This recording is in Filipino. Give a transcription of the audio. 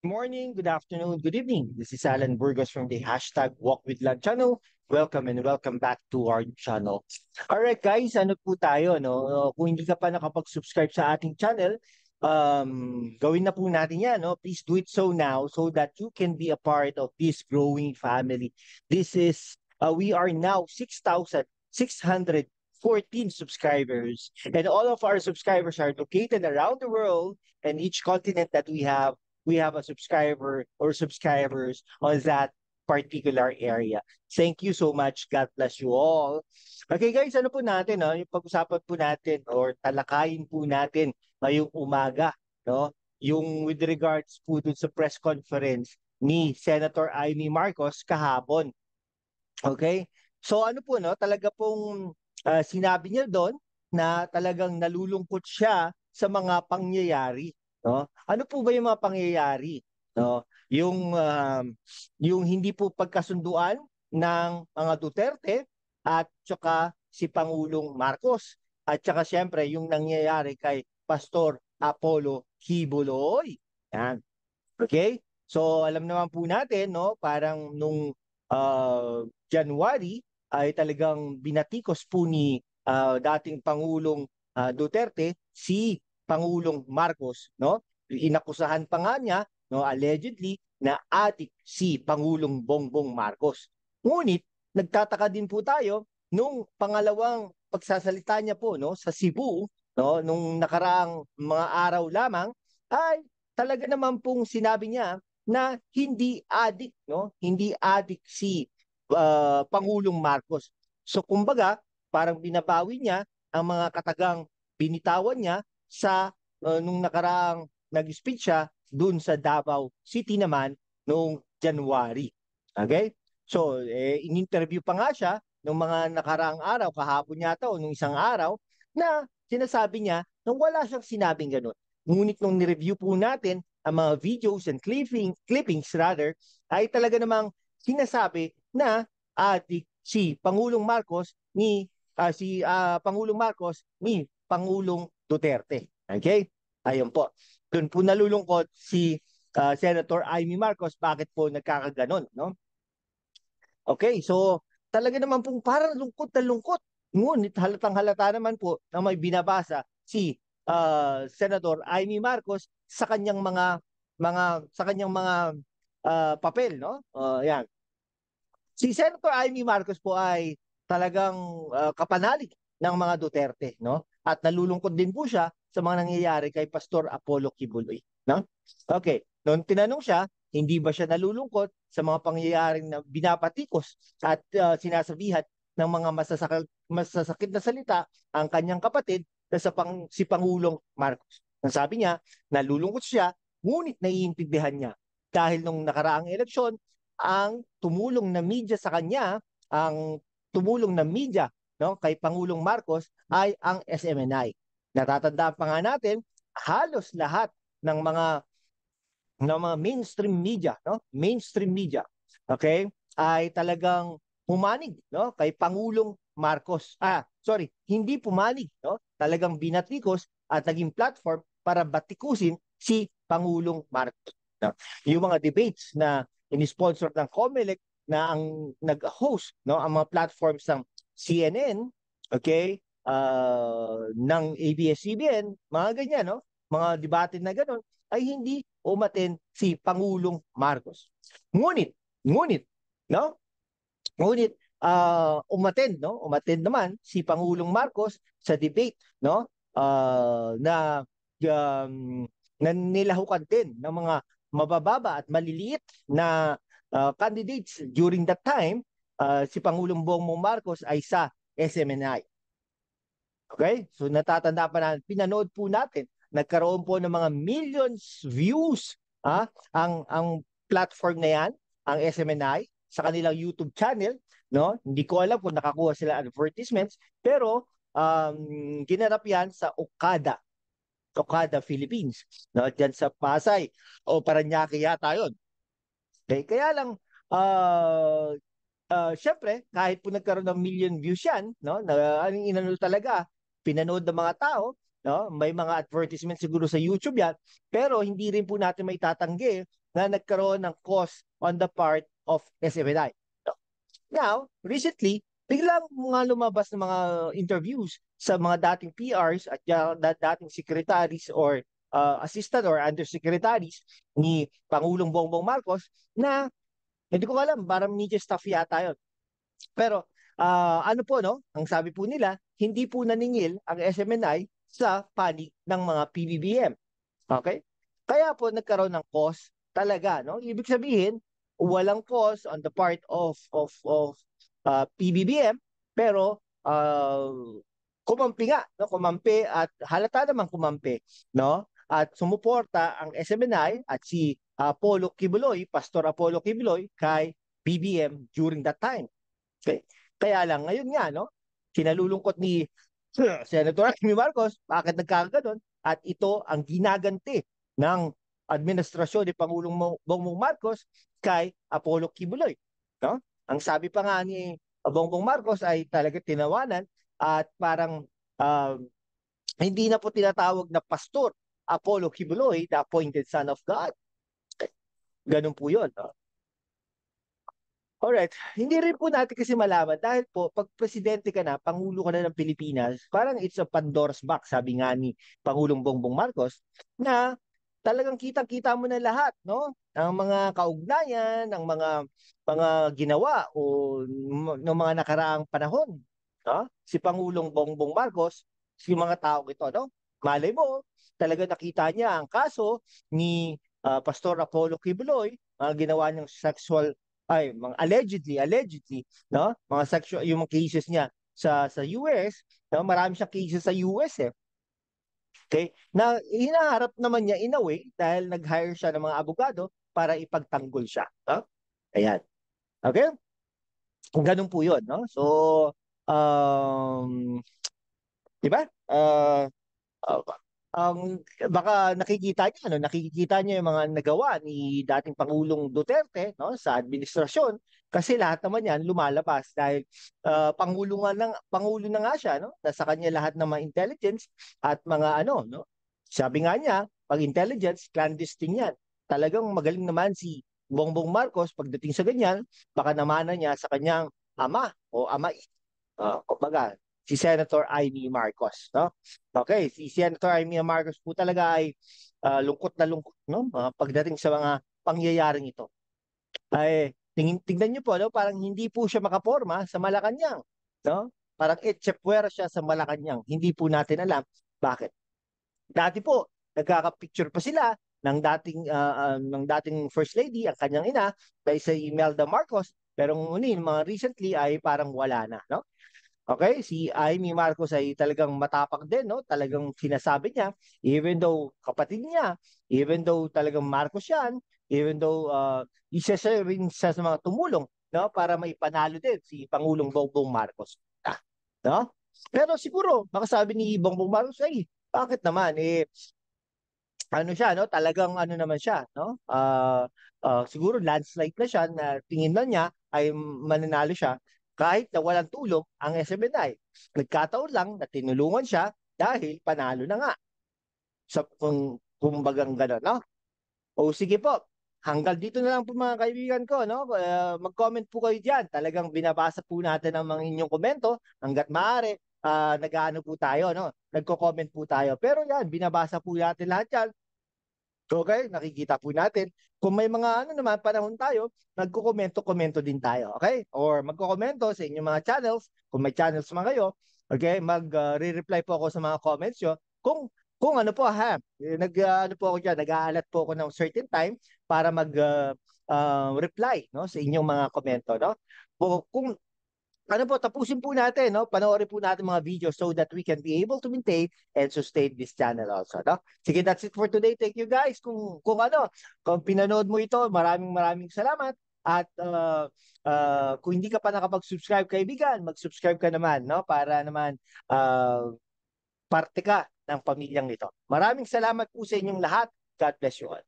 Morning, good afternoon, good evening. This is Alan Burgos from the hashtag Walk with Love channel. Welcome and welcome back to our channel. Alright guys, ano po tayo, no? Kung hindi ka pa nakapag-subscribe sa ating channel, gawin na po natin yan, no? Please do it so now so that you can be a part of this growing family. We are now 6,614 subscribers, and all of our subscribers are located around the world, and each continent that we have a subscriber or subscribers on that particular area. Thank you so much. God bless you all. Okay guys, ano po natin, no? Yung pag-usapan po natin or talakayin po natin ngayong umaga, no? Yung with regards po dun sa press conference ni Senator Amy Marcos kahapon. Okay? So ano po, no? Talaga pong sinabi niya doon na talagang nalulungkot siya sa mga pangyayari, no? Ano po ba yung mga pangyayari, no? Yung hindi po pagkasunduan ng mga Duterte at saka si Pangulong Marcos, at saka siyempre yung nangyayari kay Pastor Apollo Kibuloy. Yan. Okay? So alam naman po natin, no, parang nung January ay talagang binatikos po ni dating Pangulong Duterte si Pangulong Marcos, no? Inakusahan pa nga niya, no, allegedly na adik si Pangulong Bongbong Marcos. Ngunit nagtataka din po tayo nung pangalawang pagsasalita niya po, no, sa Cebu, no, nung nakaraang mga araw lamang ay talaga naman pong sinabi niya na hindi adik, no? Hindi adik si Pangulong Marcos. So kumbaga, parang binabawi niya ang mga katagang binitawan niya sa nung nakaraang nag-speech siya dun sa Davao City naman noong January. Okay? So, in-interview pa nga siya nung mga nakaraang araw, kahapon yata o nung isang araw, na sinasabi niya na wala siyang sinabing ganun. Ngunit nung ni-review po natin ang mga videos and clippings rather, ay talaga namang sinasabi na adik si Pangulong Marcos ni Pangulong Duterte. Okay? Ayun po. Doon po nalulungkot si Senator Amy Marcos bakit po nagkakaganon, no? Okay, so talaga naman pong parang lungkot na lungkot. Ngunit halatang halata naman po na may binabasa si Senator Amy Marcos sa kanyang mga papel, no? Yan. Si Senator Amy Marcos po ay talagang kapanalig ng mga Duterte, no? At nalulungkot din po siya sa mga nangyayari kay Pastor Apollo Kibuloy, no? Okay, noon tinanong siya, hindi ba siya nalulungkot sa mga pangyayaring na binapatikos at sinasabihan ng mga masasakit na salita ang kanyang kapatid na si Pangulong Marcos. Ang sabi niya, nalulungkot siya, ngunit naiintindihan niya dahil nung nakaraang eleksyon, ang tumulong na media sa kanya, ang tumulong na media, no, kay Pangulong Marcos ay ang SMNI. Natatandaan pa nga natin, halos lahat ng mga mainstream media, no? Mainstream media, okay? Ay talagang pumanig, no, kay Pangulong Marcos. Sorry, hindi pumanig, no? Talagang binatikos at naging platform para batikusin si Pangulong Marcos. No? Yung mga debates na in-sponsor ng COMELEC na ang nag-host, no, ang mga platforms ng CNN, okay? Ng ABS-CBN, mga ganyan, no? Mga debate na gano'n ay hindi umaten si Pangulong Marcos. Ngunit, no? Ngunit umaten, no? Umaten naman si Pangulong Marcos sa debate, no? Na nilahukan din ng mga mabababa at maliliit na candidates during that time. Si Pangulong Bongbong Marcos ay sa SMNI. Okay? So natatanda pa na, pinanood po natin, nagkaroon po ng mga millions views ang platform na yan, ang SMNI, sa kanilang YouTube channel, no? Hindi ko alam kung nakakuha sila advertisements, pero ginanap yan sa Okada, Philippines, no? Diyan sa Pasay o Paranaque yata yun. Okay? Kaya lang, syempre, kahit po nagkaroon ng million views yan, no, na anong inano talaga, pinanood ng mga tao, no, may mga advertisement siguro sa YouTube yan, pero hindi rin po natin may tatanggi na nagkaroon ng cost on the part of SMNI. Now, recently, biglang mga lumabas ng mga interviews sa mga dating PRs at dating secretaries or assistant or undersecretaries ni Pangulong Bongbong Marcos na hindi ko alam, parang media staff yata yun. Pero ano po, no? Ang sabi po nila, hindi po naningil ang SMNI sa panig ng mga PBBM. Okay? Kaya po nagkaroon ng cost talaga, no? Ibig sabihin, walang cost on the part of PBBM, pero kumampi nga, no? Kumampi at halata naman kumampi, no? At sumuporta ang SMNI at si Apollo Kibuloy, Pastor Apollo Kibuloy kay BBM during that time. Okay. Kaya lang ngayon nga, no? Kinalulungkot ni Senator Amy Marcos, bakit nagkakaganon? At ito ang ginaganti ng administrasyon ni Pangulong Bongbong Marcos kay Apollo Kibuloy. No? Ang sabi pa nga ni Bongbong Marcos ay talaga tinawanan at parang hindi na po tinatawag na pastor Apollo Kibuloy, the appointed son of God. Ganun po yun. No? Alright, hindi rin po natin kasi malaman dahil po pag presidente ka na, pangulo ka na ng Pilipinas, parang it's a Pandora's box, sabi nga ni Pangulong Bongbong Marcos, na talagang kitang-kita mo na lahat, no? Ang mga kaugnayan, ang mga ginawa o ng mga nakaraang panahon, no? Si Pangulong Bongbong Marcos, si mga tao ito, no? Malay mo, talaga nakita niya ang kaso ni Pastor Apollo Kibuloy, mga ginawa niyang sexual mga allegedly no mga sexual yung mga cases niya sa US, no marami siyang cases sa US okay na hinaharap naman niya in a way dahil nag-hire siya ng mga abogado para ipagtanggol siya, no? Ayan, okay, ganun po yun, no? So um di ba Uh, baka nakikita niyo yung mga nagawa ni dating Pangulong Duterte, no, sa administrasyon kasi lahat naman yan lumalabas dahil pangulo na nga siya, no? Nasa kanya lahat ng mga intelligence at mga ano, no? Sabi nga niya, pag intelligence clandestine yan. Talagang magaling naman si Bongbong Marcos pagdating sa ganyan, baka namana niya sa kanyang ama o amai. Kumbaga, si Senator Amy Marcos, no? Okay, si Senator Amy Marcos po talaga ay lungkot na lungkot, no? Pagdating sa mga pangyayaring ito. Ay tingnan niyo po, no? Parang hindi po siya makaporma sa Malacanang, no? Parang etchepuera siya sa Malacanang. Hindi po natin alam bakit. Dati po, nagkaka-picture pa sila ng dating First Lady, ang kanyang ina, kay sa Imelda Marcos, pero ngunit mga recently ay parang wala na, no? Okay, si Amy Marcos ay talagang matapang din, no? Talagang sinasabi niya, even though kapatid niya, even though talagang Marcos yan, even though isa siya rin sa mga tumulong, no? Para maipanalo din si Pangulong Bongbong Marcos. No? Pero siguro, baka sabi ni Bongbong Marcos, ay, bakit naman? Ano siya, no? Talagang ano naman siya, no? Siguro landslide na siya na tingin na niya ay mananalo siya kahit na walang tulong ang SMNI. Nagkataon lang na tinulungan siya dahil panalo na nga. Kung kumbagang gano'n, no? O sige po, hanggang dito na lang po mga kaibigan ko, no? Mag-comment po kayo diyan. Talagang binabasa po natin ang mga inyong komento hangga't maaari. Nag-aano po tayo, no? Nagko-comment po tayo. Pero yan, binabasa po natin lahat yan. Okay, nakikita po natin. Kung may mga ano naman, panahon tayo, nagko-komento-komento din tayo. Okay? Or magko-komento sa inyong mga channels. Kung may channels man kayo, okay, re-reply po ako sa mga comments nyo. Kung ano po ha, ano po ako diyan, nag-aalat po ako ng certain time para reply, no, sa inyong mga komento, no? Kung ano po, tapusin po natin, no? Panoorin po natin mga videos so that we can be able to maintain and sustain this channel also, no? Sige, that's it for today. Thank you guys. Kung pinanood mo ito, maraming salamat. At kung hindi ka pa nakapag-subscribe, kaibigan, mag-subscribe ka naman, no? Para naman parte ka ng pamilyang ito. Maraming salamat po sa inyong lahat. God bless you all.